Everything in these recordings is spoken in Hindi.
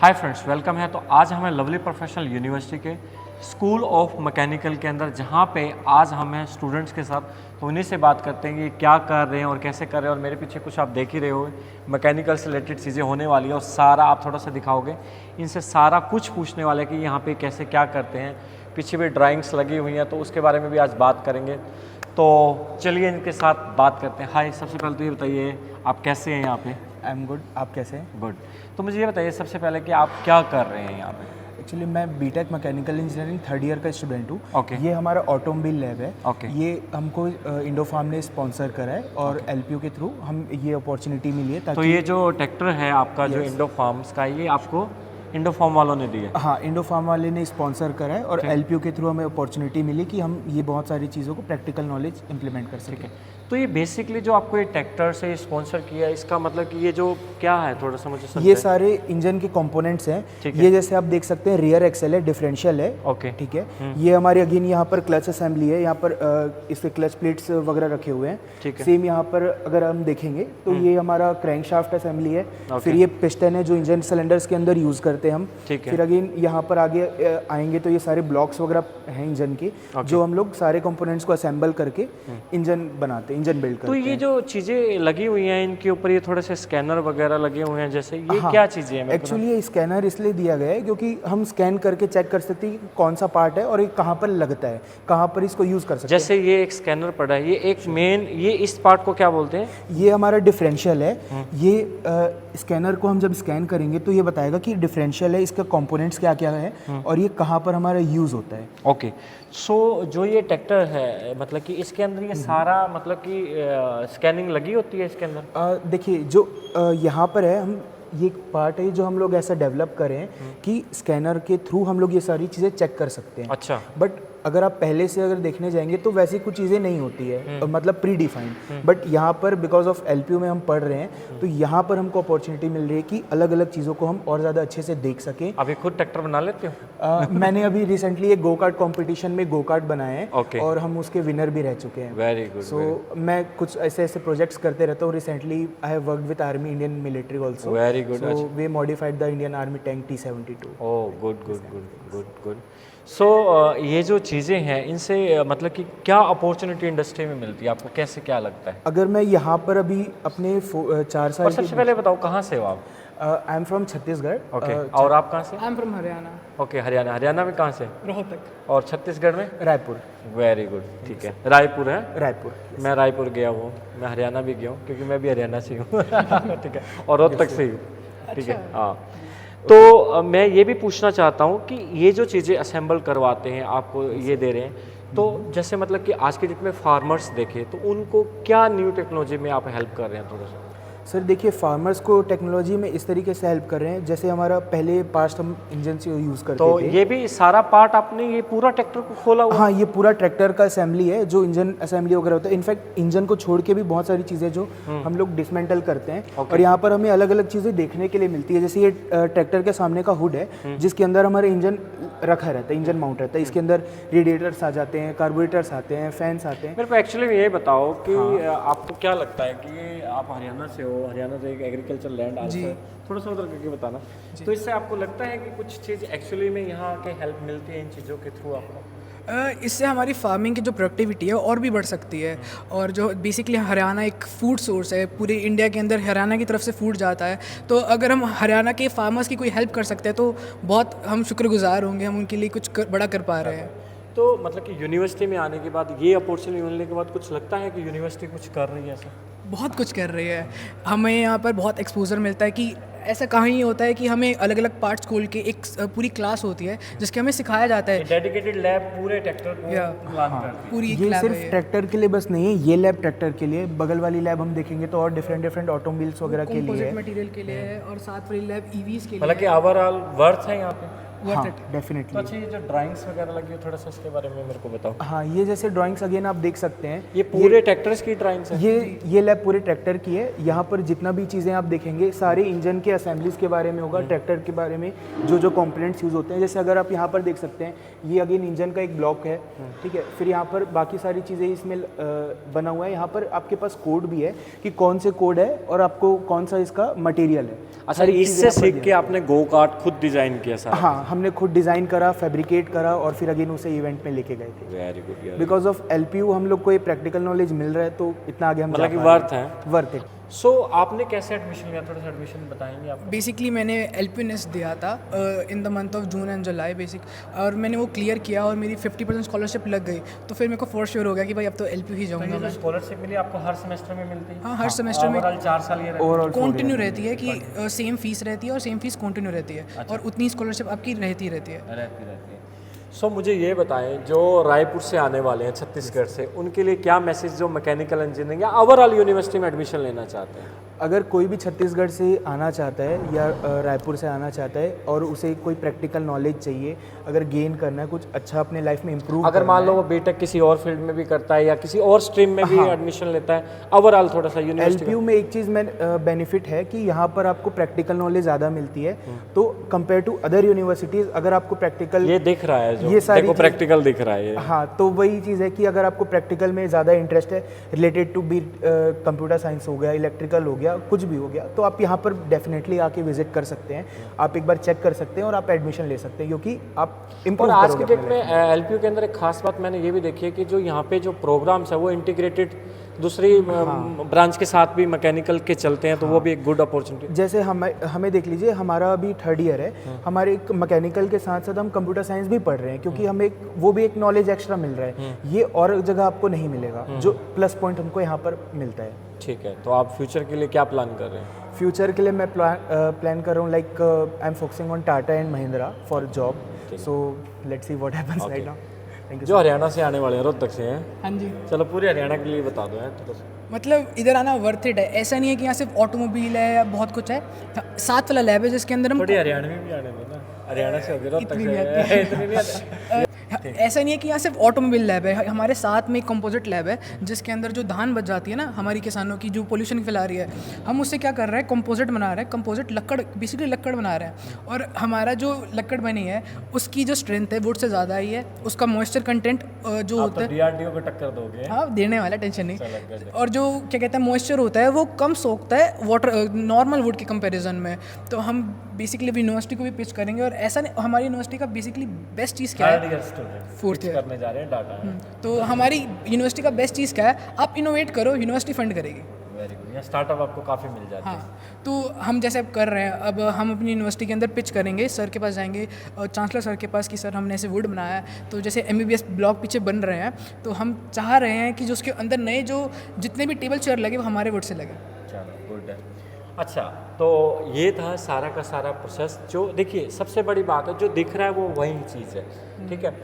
हाय फ्रेंड्स, वेलकम है। तो आज हमें लवली प्रोफेशनल यूनिवर्सिटी के स्कूल ऑफ मैकेनिकल के अंदर, जहाँ पे आज हम हैं स्टूडेंट्स के साथ, तो उन्हीं से बात करते हैं कि क्या कर रहे हैं और कैसे कर रहे हैं। और मेरे पीछे कुछ आप देख ही रहे हो, मैकेनिकल से रिलेटेड चीज़ें होने वाली है और सारा आप थोड़ा सा दिखाओगे। इनसे सारा कुछ पूछने वाले कि यहाँ पे कैसे क्या करते हैं। पीछे भी ड्राइंग्स लगी हुई हैं, तो उसके बारे में भी आज बात करेंगे। तो चलिए इनके साथ बात करते हैं। हाय, सबसे पहले तो ये बताइए आप कैसे हैं यहाँ पे? I am good. आप कैसे हैं? गुड। तो मुझे ये बताइए सबसे पहले कि आप क्या कर रहे हैं यहाँ पे? एक्चुअली मैं BTech mechanical engineering third year का स्टूडेंट हूँ। Okay. ये हमारा ऑटोमोबाइल लैब है। Okay. ये हमको इंडोफार्म ने स्पॉन्सर करा है और एलपीयू के थ्रू हम ये अपॉर्चुनिटी मिली है ताकि तो ये जो ट्रैक्टर है आपका जो इंडोफार्म्स का, ये आपको इंडोफार्म वालों ने दिया? हाँ, इंडोफार्म वाले ने स्पॉन्सर करा है और एलपीयू के थ्रू हमें अपॉर्चुनिटी मिली कि हम ये बहुत सारी चीज़ों को प्रैक्टिकल नॉलेज इंप्लीमेंट कर सकें। तो ये बेसिकली जो आपको ये ट्रैक्टर से स्पॉन्सर किया है, इसका मतलब कि ये जो क्या है, थोड़ा सा मुझे ये समझाइए। सारे इंजन के कंपोनेंट्स हैं। ठीक है। ये जैसे आप देख सकते हैं रियर एक्सेल है, डिफरेंशियल है। ओके। ठीक है। ये हमारे अगेन यहाँ पर क्लच असेंबली है। यहाँ पर इसके क्लच प्लेट्स वगैरह रखे हुए हैं। ठीक है। सेम यहाँ पर अगर हम देखेंगे तो ये हमारा क्रैंकशाफ्ट असेंबली है। फिर ये पिस्टन है जो इंजन सिलेंडर्स के अंदर यूज़ करते हैं हम। ठीक है। फिर अगेन यहाँ पर आगे आएंगे तो ये सारे ब्लॉक्स वगैरह हैं इंजन के, जो हम लोग सारे कंपोनेंट्स को असेंबल करके इंजन बनाते हैं, इंजन बिल्ड तो करते हैं। ये जो चीज़ें लगी हुई हैं इनके ऊपर, ये थोड़े से स्कैनर वगैरह लगे हुए हैं जैसे, ये क्या चीज़ें हैं? एक्चुअली ये स्कैनर इसलिए दिया गया है क्योंकि हम स्कैन करके चेक कर सकते हैं कि कौन सा पार्ट है और ये कहाँ पर लगता है, कहाँ पर इसको यूज़ कर सकते हैं। जैसे ये एक स्कैनर पड़ा है, ये एक मेन, ये इस पार्ट को क्या बोलते हैं? ये हमारा डिफरेंशियल है। ये स्कैनर को हम जब स्कैन करेंगे तो ये बताएगा कि डिफरेंशियल है, इसका कंपोनेंट्स क्या क्या है और ये कहाँ पर हमारा यूज़ होता है। ओके। सो जो ये ट्रैक्टर है, मतलब कि इसके अंदर ये सारा, मतलब कि स्कैनिंग लगी होती है इसके अंदर? देखिए जो यहाँ पर है, हम ये एक पार्ट है जो हम लोग ऐसा डेवलप करें कि स्कैनर के थ्रू हम लोग ये सारी चीज़ें चेक कर सकते हैं। अच्छा। बट अगर आप पहले से अगर देखने जाएंगे तो वैसी कुछ चीज़ें नहीं होती है, मतलब प्री डिफाइंड। बट यहाँ पर बिकॉज ऑफ एलपीयू में हम पढ़ रहे हैं तो यहाँ पर हमको अपॉर्चुनिटी मिल रही है कि अलग अलग चीज़ों को हम और ज़्यादा अच्छे से देख सकें। अभी खुद ट्रैक्टर बना लेते हो? मैंने अभी रिसेंटली एक गो कार्ट कॉम्पिटिशन में गो कार्ट बनाए हैं। Okay. और हम उसके विनर भी रह चुके हैं। Very good. सो मैं कुछ ऐसे ऐसे प्रोजेक्ट्स करते रहता हूँ। Recently I have worked with army Indian military also. Very good. So we modified the Indian army tank T-72। Oh, good good good good good. So ये जो चीज़ें हैं, इनसे मतलब कि क्या अपॉर्चुनिटी इंडस्ट्री में मिलती है आपको, कैसे क्या लगता है? अगर मैं यहाँ पर अभी अपने 4 साल और सबसे पहले बताओ कहाँ से हो आप? I am from Chhattisgarh. Okay. और आप कहाँ से? I am from Haryana. Okay, Haryana. Haryana में कहाँ से? रोहतक। और छत्तीसगढ़ में? रायपुर। Very good. ठीक है, रायपुर है? रायपुर। मैं रायपुर गया हूँ, मैं हरियाणा भी गया हूँ क्योंकि मैं भी हरियाणा से हूँ। ठीक है, और रोहतक से ही हूँ। ठीक है। हाँ। तो मैं ये भी पूछना चाहता हूँ कि ये जो चीज़ें असेंबल करवाते हैं, आपको ये दे रहे हैं, तो जैसे मतलब कि आज के डेट में फार्मर्स देखें तो उनको क्या न्यू टेक्नोलॉजी में आप हेल्प कर रहे हैं थोड़ा सा? सर देखिए, फार्मर्स को टेक्नोलॉजी में इस तरीके से हेल्प कर रहे हैं, जैसे हमारा पहले पास्ट हम इंजन से यूज़ करते तो थे। ये भी सारा पार्ट आपने ये पूरा ट्रैक्टर को खोला हुआ? हाँ, ये पूरा ट्रैक्टर का असेंबली है जो इंजन असेंबली वगैरह होता है। इनफैक्ट इंजन को छोड़ के भी बहुत सारी चीज़ें जो हम लोग डिसमेंटल करते हैं। और यहाँ पर हमें अलग अलग चीज़ें देखने के लिए मिलती है। जैसे ये ट्रैक्टर के सामने का हुड है जिसके अंदर हमारे इंजन रखा रहता है, इंजन माउंट रहता है। इसके अंदर रेडिएटर्स आ जाते हैं, कार्बोरेटर्स आते हैं, फैंस आते हैं। मेरे को एक्चुअली ये बताओ कि आपको क्या लगता है कि ये आप हरियाणा से हो, हरियाणा तो एक एग्रीकल्चर लैंड आज है, थोड़ा सा उधर करके बताना। तो इससे आपको लगता है कि कुछ चीज़ एक्चुअली में यहाँ के हेल्प मिलती है इन चीज़ों के थ्रू आपको? इससे हमारी फार्मिंग की जो प्रोडक्टिविटी है और भी बढ़ सकती है। और जो बेसिकली हरियाणा एक फूड सोर्स है, पूरे इंडिया के अंदर हरियाणा की तरफ से फूड जाता है। तो अगर हम हरियाणा के फार्मर्स की कोई हेल्प कर सकते हैं तो बहुत हम शुक्रगुजार होंगे, हम उनके लिए कुछ बड़ा कर पा रहे हैं। तो मतलब कि यूनिवर्सिटी में आने के बाद, ये अपॉर्चुनिटी मिलने के बाद कुछ लगता है कि यूनिवर्सिटी कुछ कर रही है ऐसा? बहुत कुछ कर रही है। हमें यहाँ पर बहुत एक्सपोजर मिलता है कि ऐसा कहीं नहीं होता है कि हमें अलग अलग पार्ट्स खोल के एक पूरी क्लास होती है जिसके हमें सिखाया जाता है। डेडिकेटेड लैब पूरे ट्रैक्टर को प्लान करती है। पूरी एक ये लैब सिर्फ है। ट्रैक्टर के लिए बस नहीं है, ये लैब ट्रैक्टर के लिए। बगल वाली लैब हम देखेंगे तो और डिफरेंट ऑटोमोबाइल्स वगैरह के लिए कंपोजिट है। मटेरियल के लिए है और साथ वाली लैब ईवीज के लिए मतलब कि ओवरऑल वर्थ है यहाँ पे? हाँ वर्थ इट। तो डेफिनेटली। अच्छा, ये जो ड्राइंग्स वगैरह लगी है थोड़ा सा इसके बारे में मेरे को बताओ। हाँ, ये जैसे ड्राइंग्स अगेन आप देख सकते हैं, ये पूरे ट्रैक्टर्स की ड्राइंग्स है? ये लैब पूरे ट्रैक्टर की है। यहाँ पर जितना भी चीज़ें आप देखेंगे सारे इंजन के असेंबलीज के बारे में होगा, ट्रैक्टर के बारे में जो जो कंपोनेंट्स यूज़ होते हैं। जैसे अगर आप यहाँ पर देख सकते हैं, ये अगेन इंजन का एक ब्लॉक है, ठीक है। फिर यहाँ पर बाकी सारी चीज़ें इसमें बना हुआ है। यहाँ पर आपके पास कोड भी है कि कौन से कोड है और आपको कौन सा इसका मटेरियल है। अच्छा, इससे सीख के आपने गो कार्ट खुद डिजाइन किया सारा? हाँ, हमने खुद डिज़ाइन करा, फैब्रिकेट करा और फिर अगेन उसे इवेंट में लेके गए थे। वेरी गुड यार। बिकॉज ऑफ LPU हम लोग को ये प्रैक्टिकल नॉलेज मिल रहा है, तो इतना आगे हम मतलब कि वर्थ है। Worth it. सो आपने कैसे एडमिशन लिया, थोड़ा सा एडमिशन बताएंगे आप? बेसिकली मैंने LPNS दिया था in the month of June and July basic, और मैंने वो क्लियर किया और मेरी 50% स्कॉलरशिप लग गई। तो फिर मेरे को फॉर श्योर हो गया कि भाई अब तो LPU ही जाऊँगा मैं। स्कॉलरशिप मिली आपको हर सेमेस्टर में मिलती है? हाँ, हर सेमेस्टर में ओवरऑल 4 साल ये रहती है? ओवरऑल कंटिन्यू रहती है कि सेम फीस रहती है और सेम फीस कंटिन्यू रहती है, और उतनी स्कॉलरशिप आपकी रहती रहती है। रहती है। सो मुझे ये बताएं, जो रायपुर से आने वाले हैं छत्तीसगढ़ से, उनके लिए क्या मैसेज, जो मैकेनिकल इंजीनियरिंग या ओवरऑल यूनिवर्सिटी में एडमिशन लेना चाहते हैं? अगर कोई भी छत्तीसगढ़ से आना चाहता है या रायपुर से आना चाहता है और उसे कोई प्रैक्टिकल नॉलेज चाहिए, अगर गेन करना है, कुछ अच्छा अपने लाइफ में इम्प्रूव, अगर मान लो वो बीटेक किसी और फील्ड में भी करता है या किसी और स्ट्रीम में भी एडमिशन लेता है, ओवरऑल थोड़ा सा यूनिवर्सिटी LPU में एक चीज़ में बेनिफिट है कि यहाँ पर आपको प्रैक्टिकल नॉलेज ज़्यादा मिलती है। तो कंपेयर टू अदर यूनिवर्सिटीज़, अगर आपको प्रैक्टिकल, ये दिख रहा है, जो ये सारी देखो प्रैक्टिकल दिख रहा है ये। हाँ, तो वही चीज़ है कि अगर आपको प्रैक्टिकल में ज़्यादा इंटरेस्ट है, related to be computer science हो गया, इलेक्ट्रिकल हो गया, कुछ भी हो गया, तो आप यहाँ पर डेफिनेटली आके विजिट कर सकते हैं। आप एक बार चेक कर सकते हैं और आप एडमिशन ले सकते हैं, क्योंकि आप और इम्प्रूव आज की करोगे डेट में LPU के अंदर एक खास बात मैंने ये भी देखी है कि जो यहाँ पे जो प्रोग्राम्स है वो इंटीग्रेटेड दूसरी ब्रांच के साथ भी मैकेनिकल के चलते हैं, तो वो भी एक गुड अपॉर्चुनिटी। जैसे हमें देख लीजिए, हमारा अभी 3rd ईयर है, हमारे एक मैकेनिकल के साथ साथ हम कंप्यूटर साइंस भी पढ़ रहे हैं, क्योंकि हमें वो भी एक नॉलेज एक्स्ट्रा मिल रहा है। ये और जगह आपको नहीं मिलेगा, जो प्लस पॉइंट हमको यहाँ पर मिलता है। ठीक है, तो आप फ्यूचर के लिए क्या प्लान कर रहे हैं? फ्यूचर के लिए मैं प्लान कर रहा हूँ, like I am focusing on Tata and Mahindra for job. So let's see what happens right now. Thank you. जो हरियाणा से आने वाले हैं, रोहतक से हैं, हाँ जी, चलो पूरे हरियाणा के लिए बता दो यार थोड़ा सा। मतलब इधर आना वर्थ इट है। ऐसा नहीं है कि यहाँ सिर्फ ऑटोमोबाइल है या बहुत कुछ है। साथ वाला लैब है जिसके अंदर हम थोड़ी हरियाणवी भी आने दो ना, हरियाणा से होगी रोहतक से, इतनी नहीं आती। ऐसा नहीं है कि यहाँ सिर्फ ऑटोमोबाइल लैब है, हमारे साथ में एक कंपोजिट लैब है जिसके अंदर जो धान बच जाती है ना हमारी किसानों की, जो पोल्यूशन फैला रही है, हम उससे क्या कर रहे हैं, कंपोजिट बना रहे हैं। कंपोजिट लकड़, बेसिकली लकड़ बना रहे हैं, और हमारा जो लकड़ बनी है उसकी जो स्ट्रेंथ है वुड से ज़्यादा ही है। उसका मॉइस्चर कंटेंट जो होता है, DRDO को टक्कर दोगे। हाँ, देने वाला, टेंशन नहीं। और जो क्या कहते हैं मॉइस्चर होता है वो कम सोखता है वाटर, नॉर्मल वुड के कंपैरिजन में। तो हम बेसिकली यूनिवर्सिटी को भी पिच करेंगे, और ऐसा नहीं, हमारी यूनिवर्सिटी का बेसिकली बेस्ट चीज़ क्या है, 4th ईयर करने जा रहे हैं डाटा। तो हमारी यूनिवर्सिटी का बेस्ट चीज़ क्या है, आप इनोवेट करो, यूनिवर्सिटी फंड करेगी। वेरी गुड, यहाँ स्टार्टअप आपको काफ़ी मिल जाते हैं। हाँ, तो हम जैसे अब कर रहे हैं, अब हम अपनी यूनिवर्सिटी के अंदर पिच करेंगे, सर के पास जाएंगे, चांसलर सर के पास कि सर हमने ऐसे वुड बनाया है, तो जैसे MBBS ब्लॉक पीछे बन रहे हैं, तो हम चाह रहे हैं कि जो उसके अंदर नए जो जितने भी टेबल चेयर लगे वो हमारे वुड से लगे। चलो गुड है। अच्छा, तो ये था सारा का सारा प्रोसेस। जो देखिए सबसे बड़ी बात है, जो दिख रहा है वो वही चीज़ है, ठीक है।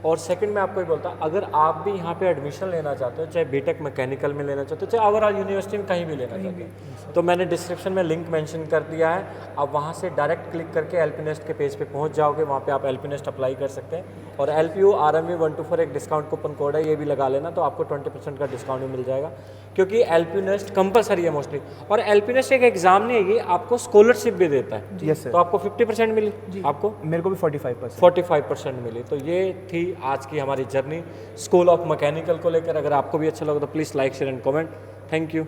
और सेकंड मैं आपको ये बोलता, अगर आप भी यहाँ पे एडमिशन लेना चाहते हो, चाहे बीटेक मैकेनिकल में लेना चाहते हो, चाहे ओवरऑल यूनिवर्सिटी में कहीं भी लेना चाहते हो, तो मैंने डिस्क्रिप्शन में लिंक मेंशन कर दिया है। आप वहाँ से डायरेक्ट क्लिक करके LPNest के पेज पे पहुँच जाओगे, वहाँ पे आप LPNest अप्लाई कर सकते हैं। और LPU RMV124 एक डिस्काउंट कूपन कोड है, ये भी लगा लेना, तो आपको 20% का डिस्काउंट भी मिल जाएगा, क्योंकि LPNest कंपलसरी है मोस्टली। और LPNest एक एग्जाम नहीं है, ये आपको स्कॉलरशिप भी देता है। Yes sir. तो आपको 50% मिली, आपको मेरे को भी 45%। 45% मिली। तो ये थी आज की हमारी जर्नी स्कूल ऑफ मैकेनिकल को लेकर। अगर आपको भी अच्छा लगा तो please like, share and comment. Thank you.